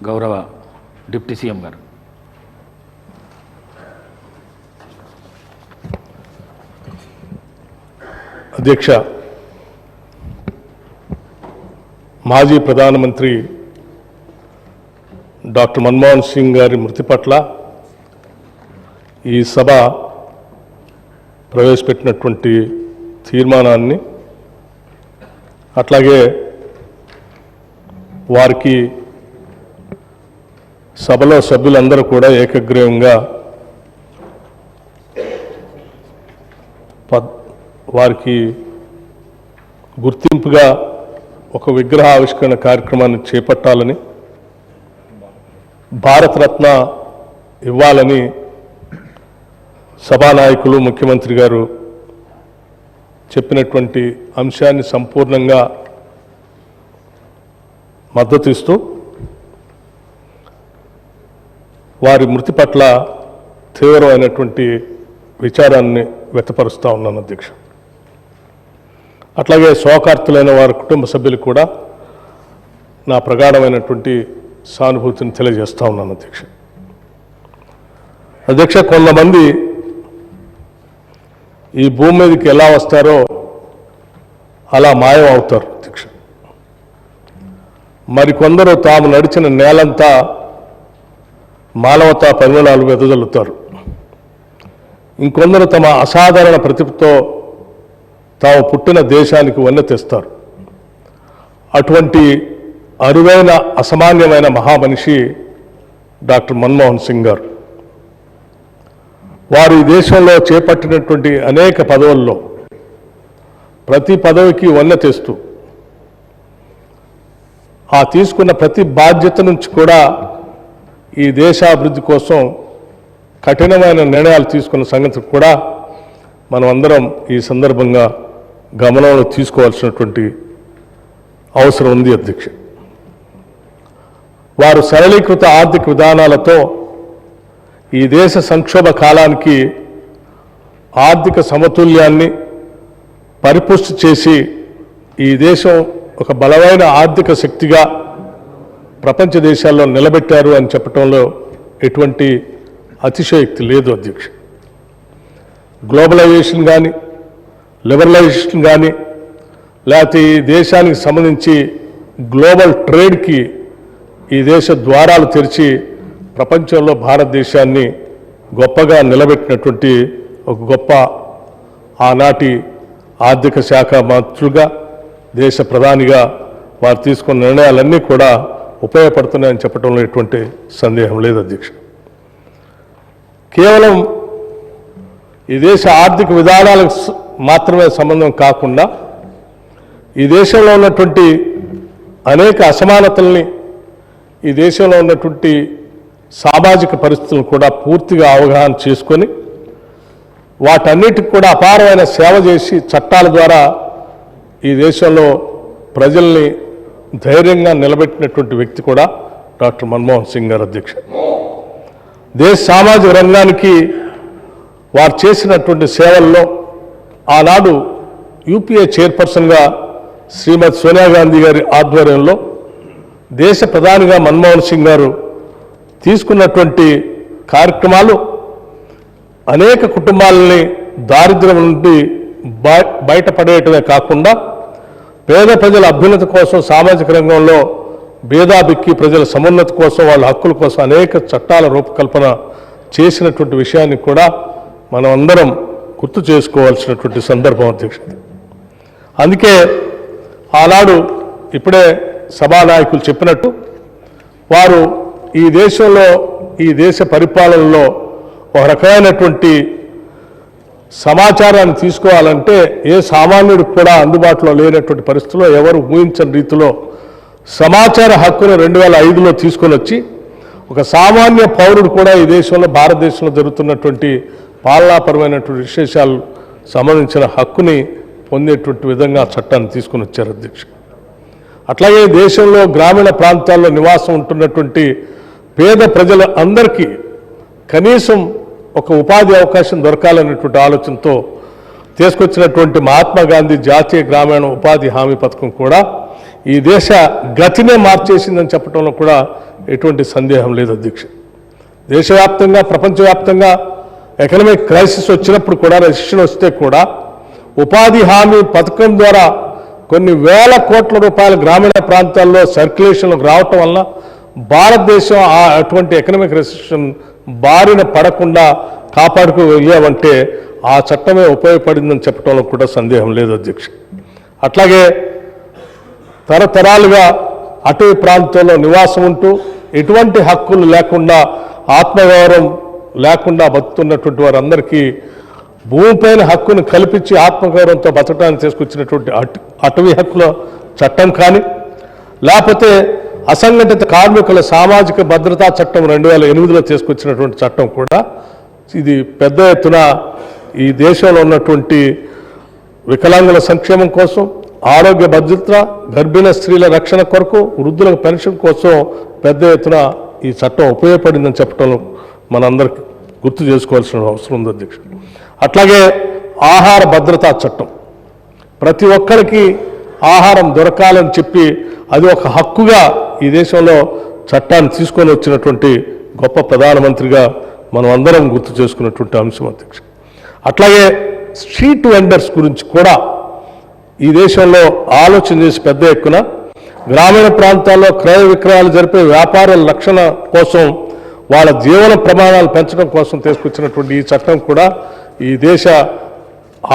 గౌరవ deputy CM గారు. అధ్యక్ష, మాజీ ప్రధానమంత్రి డాక్టర్ మన్మోహన్ సింగ్ గారి మృతి పట్ల ఈ సభ ప్రవేశపెట్టినటువంటి తీర్మానాన్ని, అట్లాగే వారికి సభలో సభ్యులందరూ కూడా ఏకగ్రీవంగా వారికి గుర్తింపుగా ఒక విగ్రహ ఆవిష్కరణ కార్యక్రమాన్ని చేపట్టాలని, భారతరత్న ఇవ్వాలని సభానాయకులు ముఖ్యమంత్రి గారు చెప్పినటువంటి అంశాన్ని సంపూర్ణంగా మద్దతు ఇస్తూ వారి మృతి పట్ల తీవ్రమైనటువంటి విచారాన్ని వ్యక్తపరుస్తూ ఉన్నాను అధ్యక్ష. అట్లాగే శోకార్తులైన వారి కుటుంబ సభ్యులకు కూడా నా ప్రగాఢమైనటువంటి సానుభూతిని తెలియజేస్తూ ఉన్నాను అధ్యక్ష. అధ్యక్ష, కొంతమంది ఈ భూమి మీదకి ఎలా వస్తారో అలా మాయం అవుతారు అధ్యక్ష. మరికొందరు తాము నడిచిన నేలంతా మానవతా పరిమళాలు వెదజల్లుతారు. ఇంకొందరు తమ అసాధారణ ప్రతిభతో తాము పుట్టిన దేశానికి వన్నె తెస్తారు. అటువంటి అరువైన అసామాన్యమైన మహామనిషి డాక్టర్ మన్మోహన్ సింగ్ గారు. వారు ఈ దేశంలో చేపట్టినటువంటి అనేక పదవుల్లో ప్రతి పదవికి వన్నె తెస్తూ ఆ తీసుకున్న ప్రతి బాధ్యత నుంచి కూడా ఈ దేశాభివృద్ధి కోసం కఠినమైన నిర్ణయాలు తీసుకున్న సంగతి కూడా మనం అందరం ఈ సందర్భంగా గమనంలో తీసుకోవాల్సినటువంటి అవసరం ఉంది అధ్యక్ష. వారు సరళీకృత ఆర్థిక విధానాలతో ఈ దేశ సంక్షోభ కాలానికి ఆర్థిక సమతుల్యాన్ని పరిపుష్టి చేసి ఈ దేశం ఒక బలమైన ఆర్థిక శక్తిగా ప్రపంచ దేశాల్లో నిలబెట్టారు అని చెప్పడంలో ఎటువంటి అతిశయోక్తి లేదు అధ్యక్ష. గ్లోబలైజేషన్ కానీ, లిబరలైజేషన్ కానీ, లేకపోతే ఈ దేశానికి సంబంధించి గ్లోబల్ ట్రేడ్కి ఈ దేశ ద్వారాలు తెరిచి ప్రపంచంలో భారతదేశాన్ని గొప్పగా నిలబెట్టినటువంటి ఒక గొప్ప ఆనాటి ఆర్థిక శాఖ మంత్రులుగా, దేశ ప్రధానిగా వారు తీసుకున్న నిర్ణయాలన్నీ కూడా ఉపయోగపడుతున్నాయని చెప్పడంలో ఎటువంటి సందేహం లేదు అధ్యక్ష. కేవలం ఈ దేశ ఆర్థిక విధానాలకు మాత్రమే సంబంధం కాకుండా ఈ దేశంలో ఉన్నటువంటి అనేక అసమానతల్ని, ఈ దేశంలో ఉన్నటువంటి సామాజిక పరిస్థితులను కూడా పూర్తిగా అవగాహన చేసుకొని వాటన్నిటికి కూడా అపారమైన సేవ చేసి చట్టాల ద్వారా ఈ దేశంలో ప్రజల్ని ధైర్యంగా నిలబెట్టినటువంటి వ్యక్తి కూడా డాక్టర్ మన్మోహన్ సింగ్ గారు అధ్యక్ష. దేశ సామాజిక రంగానికి వారు చేసినటువంటి సేవల్లో ఆనాడు యూపీఏ చైర్పర్సన్గా శ్రీమతి సోనియా గాంధీ గారి ఆధ్వర్యంలో దేశ ప్రధానిగా మన్మోహన్ సింగ్ గారు తీసుకున్నటువంటి కార్యక్రమాలు అనేక కుటుంబాలని దారిద్ర్యం నుండి బయటపడేయటమే కాకుండా పేద ప్రజల అభ్యున్నతి కోసం, సామాజిక రంగంలో భేదాభిక్కి ప్రజల సమున్నతి కోసం, వాళ్ళ హక్కుల కోసం అనేక చట్టాల రూపకల్పన చేసినటువంటి విషయాన్ని కూడా మనం అందరం గుర్తు చేసుకోవాల్సినటువంటి సందర్భం అధ్యక్షత. అందుకే ఆనాడు ఇప్పుడే సభానాయకులు చెప్పినట్టు వారు ఈ దేశంలో, ఈ దేశ పరిపాలనలో ఒక రకమైనటువంటి సమాచారాన్ని తీసుకోవాలంటే ఏ సామాన్యుడికి కూడా అందుబాటులో లేనటువంటి పరిస్థితుల్లో, ఎవరు ఊహించని రీతిలో సమాచార హక్కును 2005లో తీసుకొని వచ్చి ఒక సామాన్య పౌరుడు కూడా ఈ దేశంలో, భారతదేశంలో జరుగుతున్నటువంటి పాలనాపరమైనటువంటి విశేషాలు సంబంధించిన హక్కుని పొందేటువంటి విధంగా చట్టాన్ని తీసుకొని వచ్చారు అధ్యక్ష. అట్లాగే దేశంలో గ్రామీణ ప్రాంతాల్లో నివాసం ఉంటున్నటువంటి పేద ప్రజల అందరికీ కనీసం ఒక ఉపాధి అవకాశం దొరకాలనేటువంటి ఆలోచనతో తీసుకొచ్చినటువంటి మహాత్మా గాంధీ జాతీయ గ్రామీణ ఉపాధి హామీ పథకం కూడా ఈ దేశ గతినే మార్చేసిందని చెప్పడంలో కూడా ఎటువంటి సందేహం లేదు అధ్యక్ష. దేశవ్యాప్తంగా ప్రపంచవ్యాప్తంగా ఎకనామిక్ క్రైసిస్ వచ్చినప్పుడు కూడా, రెసిషన్ వస్తే కూడా ఉపాధి హామీ పథకం ద్వారా కొన్ని వేల కోట్ల రూపాయల గ్రామీణ ప్రాంతాల్లో సర్క్యులేషన్లకు రావటం వల్ల భారతదేశం అటువంటి ఎకనామిక్ రెసిషన్ బారిన పడకుండా కాపాడుకోగలిగామంటే ఆ చట్టమే ఉపయోగపడిందని చెప్పడంలో కూడా సందేహం లేదు అధ్యక్ష. అట్లాగే తరతరాలుగా అటవీ ప్రాంతంలో నివాసం ఉంటూ ఎటువంటి హక్కులు లేకుండా, ఆత్మగౌరవం లేకుండా బతుకుతున్నటువంటి వారందరికీ భూమిపైన హక్కును కల్పించి ఆత్మగౌరవంతో బతకడానికి తీసుకొచ్చినటువంటి అటవీ హక్కుల చట్టం కానీ, లేకపోతే అసంఘటిత కార్మికుల సామాజిక భద్రతా చట్టం 2008లో తీసుకొచ్చినటువంటి చట్టం కూడా ఇది పెద్ద ఎత్తున ఈ దేశంలో ఉన్నటువంటి వికలాంగుల సంక్షేమం కోసం, ఆరోగ్య భద్రత, గర్భిణీ స్త్రీల రక్షణ కొరకు, వృద్ధుల పెన్షన్ కోసం పెద్ద ఎత్తున ఈ చట్టం ఉపయోగపడిందని చెప్పడం మనందరికీ గుర్తు చేసుకోవాల్సిన అవసరం ఉంది అధ్యక్ష. అట్లాగే ఆహార భద్రతా చట్టం, ప్రతి ఒక్కరికి ఆహారం దొరకాలని చెప్పి అది ఒక హక్కుగా ఈ దేశంలో చట్టాన్ని తీసుకొని వచ్చినటువంటి గొప్ప ప్రధానమంత్రిగా మనం అందరం గుర్తు చేసుకున్నటువంటి అంశం అధ్యక్ష. అట్లాగే స్ట్రీట్ వెండర్స్ గురించి కూడా ఈ దేశంలో ఆలోచన చేసి పెద్ద ఎత్తున గ్రామీణ ప్రాంతాల్లో క్రయ విక్రయాలు జరిపే వ్యాపారుల రక్షణ కోసం, వాళ్ళ జీవన ప్రమాణాలు పెంచడం కోసం తీసుకొచ్చినటువంటి ఈ చట్టం కూడా ఈ దేశ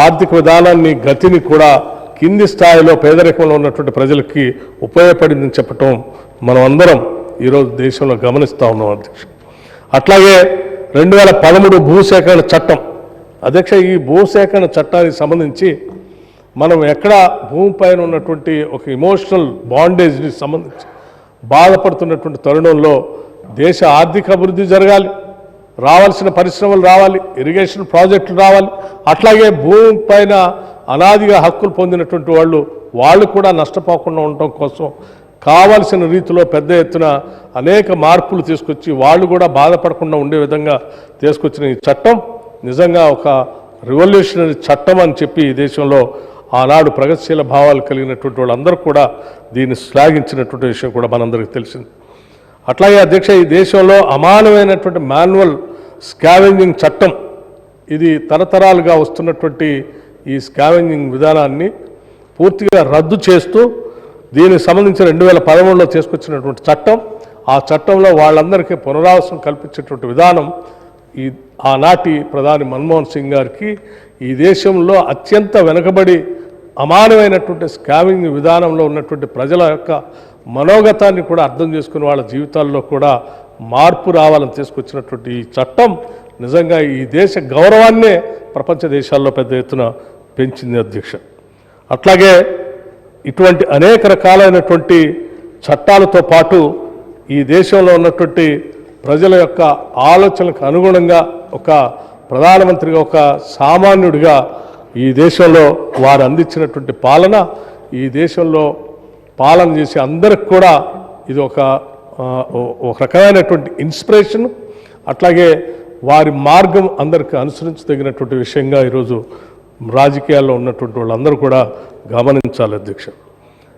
ఆర్థిక విధానాన్ని, గతిని కూడా కింది స్థాయిలో పేదరికంలో ఉన్నటువంటి ప్రజలకి ఉపయోగపడిందని చెప్పటం మనం అందరం ఈరోజు దేశంలో గమనిస్తూ ఉన్నాం అధ్యక్ష. అట్లాగే 2013 భూసేకరణ చట్టం అధ్యక్ష. ఈ భూసేకరణ చట్టానికి సంబంధించి మనం ఎక్కడ భూమిపైన ఉన్నటువంటి ఒక ఇమోషనల్ బాండేజ్ని సంబంధించి బాధపడుతున్నటువంటి తరుణంలో దేశ ఆర్థిక అభివృద్ధి జరగాలి, రావాల్సిన పరిశ్రమలు రావాలి, ఇరిగేషన్ ప్రాజెక్టులు రావాలి. అట్లాగే భూమి పైన అనాదిగా హక్కులు పొందినటువంటి వాళ్ళు కూడా నష్టపోకుండా ఉండటం కోసం కావాల్సిన రీతిలో పెద్ద ఎత్తున అనేక మార్పులు తీసుకొచ్చి వాళ్ళు కూడా బాధపడకుండా ఉండే విధంగా తీసుకొచ్చిన ఈ చట్టం నిజంగా ఒక రివల్యూషనరీ చట్టం అని చెప్పి ఈ దేశంలో ఆనాడు ప్రగతిశీల భావాలు కలిగినటువంటి వాళ్ళందరూ కూడా దీన్ని శ్లాఘించినటువంటి విషయం కూడా మనందరికీ తెలిసింది. అట్లాగే అధ్యక్ష, ఈ దేశంలో అమానమైనటువంటి మాన్యువల్ స్కావెంజింగ్ చట్టం, ఇది తరతరాలుగా వస్తున్నటువంటి ఈ స్కావెంజింగ్ విధానాన్ని పూర్తిగా రద్దు చేస్తూ దీనికి సంబంధించి 2013లో తీసుకొచ్చినటువంటి చట్టం, ఆ చట్టంలో వాళ్ళందరికీ పునరావాసం కల్పించేటువంటి విధానం ఈ ఆనాటి ప్రధాని మన్మోహన్ సింగ్ గారికి ఈ దేశంలో అత్యంత వెనుకబడి అమానమైనటువంటి స్కావింగ్ విధానంలో ఉన్నటువంటి ప్రజల యొక్క మనోగతాన్ని కూడా అర్థం చేసుకుని వాళ్ళ జీవితాల్లో కూడా మార్పు రావాలని తీసుకొచ్చినటువంటి ఈ చట్టం నిజంగా ఈ దేశ గౌరవాన్నే ప్రపంచ దేశాల్లో పెద్ద ఎత్తున పెంచింది అధ్యక్ష. అట్లాగే ఇటువంటి అనేక రకాలైనటువంటి చట్టాలతో పాటు ఈ దేశంలో ఉన్నటువంటి ప్రజల యొక్క ఆలోచనలకు అనుగుణంగా ఒక ప్రధానమంత్రిగా, ఒక సామాన్యుడిగా ఈ దేశంలో వారు అందించినటువంటి పాలన ఈ దేశంలో పాలన చేసే అందరికి కూడా ఇది ఒక రకమైనటువంటి ఇన్స్పిరేషన్. అట్లాగే వారి మార్గం అందరికీ అనుసరించదగినటువంటి విషయంగా ఈరోజు రాజకీయాల్లో ఉన్నటువంటి వాళ్ళందరూ కూడా గమనించాలి అధ్యక్ష.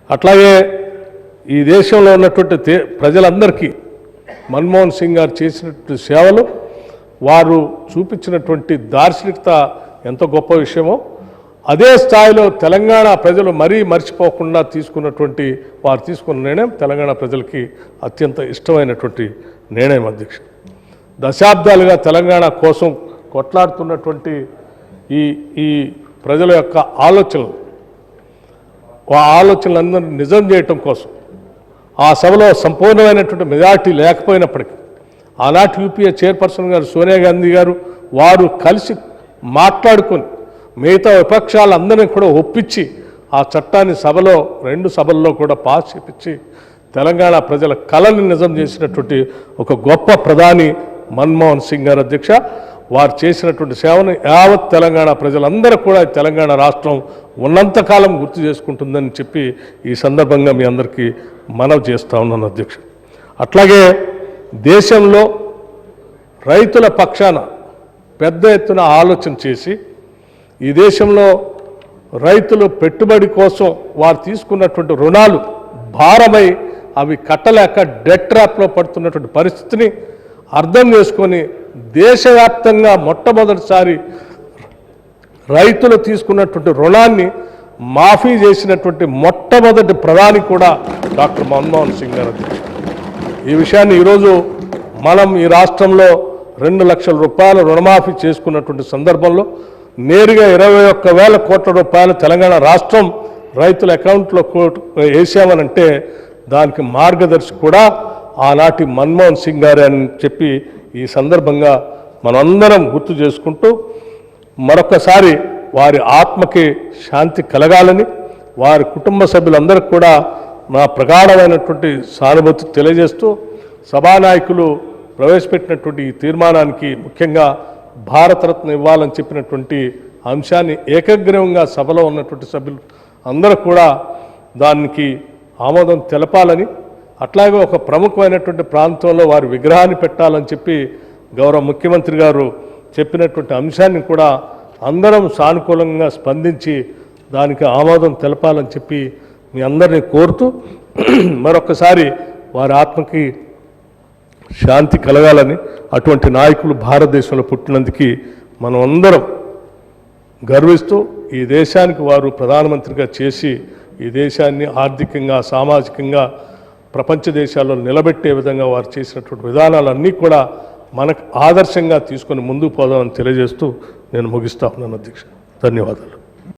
అట్లాగే ఈ దేశంలో ఉన్నటువంటి ప్రజలందరికీ మన్మోహన్ సింగ్ గారు చేసినటువంటి సేవలు, వారు చూపించినటువంటి దార్శనికత ఎంత గొప్ప విషయమో అదే స్థాయిలో తెలంగాణ ప్రజలు మరీ మర్చిపోకుండా తీసుకున్నటువంటి వారు తీసుకున్న నిర్ణయం తెలంగాణ ప్రజలకి అత్యంత ఇష్టమైనటువంటి నిర్ణయం అధ్యక్ష. దశాబ్దాలుగా తెలంగాణ కోసం కొట్లాడుతున్నటువంటి ఈ ప్రజల యొక్క ఆలోచనలందరినీ నిజం చేయటం కోసం ఆ సభలో సంపూర్ణమైనటువంటి మెజార్టీ లేకపోయినప్పటికీ ఆనాటి యూపీఏ చైర్పర్సన్ గారు సోనియా గాంధీ గారు వారు కలిసి మాట్లాడుకొని మిగతా విపక్షాలందరినీ కూడా ఒప్పించి ఆ చట్టాన్ని రెండు సభల్లో కూడా పాస్ చేపించి తెలంగాణ ప్రజల కళని నిజం చేసినటువంటి ఒక గొప్ప ప్రధాని మన్మోహన్ సింగ్ గారు అధ్యక్ష. వారు చేసినటువంటి సేవను యావత్ తెలంగాణ ప్రజలందరూ కూడా తెలంగాణ రాష్ట్రం ఉన్నంతకాలం గుర్తు చేసుకుంటుందని చెప్పి ఈ సందర్భంగా మీ అందరికీ మనవి చేస్తూ ఉన్నాను అధ్యక్ష. అట్లాగే దేశంలో రైతుల పక్షాన పెద్ద ఎత్తున ఆలోచన చేసి ఈ దేశంలో రైతులు పెట్టుబడి కోసం వారు తీసుకున్నటువంటి రుణాలు భారమై అవి కట్టలేక డెట్ ట్రాప్లో పడుతున్నటువంటి పరిస్థితిని అర్థం చేసుకొని దేశవ్యాప్తంగా మొట్టమొదటిసారి రైతులు తీసుకున్నటువంటి రుణాన్ని మాఫీ చేసినటువంటి మొట్టమొదటి ప్రధాని కూడా డాక్టర్ మన్మోహన్ సింగ్ గారు. ఈ విషయాన్ని ఈరోజు మనం ఈ రాష్ట్రంలో 2 లక్షల రూపాయల రుణమాఫీ చేసుకున్నటువంటి సందర్భంలో నేరుగా 21,000 కోట్ల రూపాయలు తెలంగాణ రాష్ట్రం రైతుల అకౌంట్లో వేసామనంటే దానికి మార్గదర్శి కూడా ఆనాటి మన్మోహన్ సింగ్ గారే అని చెప్పి ఈ సందర్భంగా మనందరం గుర్తు చేసుకుంటూ మరొకసారి వారి ఆత్మకి శాంతి కలగాలని వారి కుటుంబ సభ్యులందరికీ కూడా నా ప్రగాఢమైనటువంటి సానుభూతి తెలియజేస్తూ సభానాయకులు ప్రవేశపెట్టినటువంటి ఈ తీర్మానానికి ముఖ్యంగా భారతరత్న ఇవ్వాలని చెప్పినటువంటి అంశాన్ని ఏకగ్రీవంగా సభలో ఉన్నటువంటి సభ్యులు అందరూ కూడా దానికి ఆమోదం తెలపాలని, అట్లాగే ఒక ప్రముఖమైనటువంటి ప్రాంతంలో వారి విగ్రహాన్ని పెట్టాలని చెప్పి గౌరవ ముఖ్యమంత్రి గారు చెప్పినటువంటి అంశాన్ని కూడా అందరం సానుకూలంగా స్పందించి దానికి ఆమోదం తెలపాలని చెప్పి మీ అందరినీ కోరుతూ మరొకసారి వారి ఆత్మకి శాంతి కలగాలని, అటువంటి నాయకులు భారతదేశంలో పుట్టినందుకు మనం అందరం గర్విస్తూ ఈ దేశానికి వారు ప్రధానమంత్రిగా చేసి ఈ దేశాన్ని ఆర్థికంగా సామాజికంగా ప్రపంచ దేశాల్లో నిలబెట్టే విధంగా వారు చేసినటువంటి విధానాలన్నీ కూడా మనకు ఆదర్శంగా తీసుకొని ముందుకు పోదామని తెలియజేస్తూ నేను ముగిస్తా ఉన్నాను అధ్యక్ష. ధన్యవాదాలు.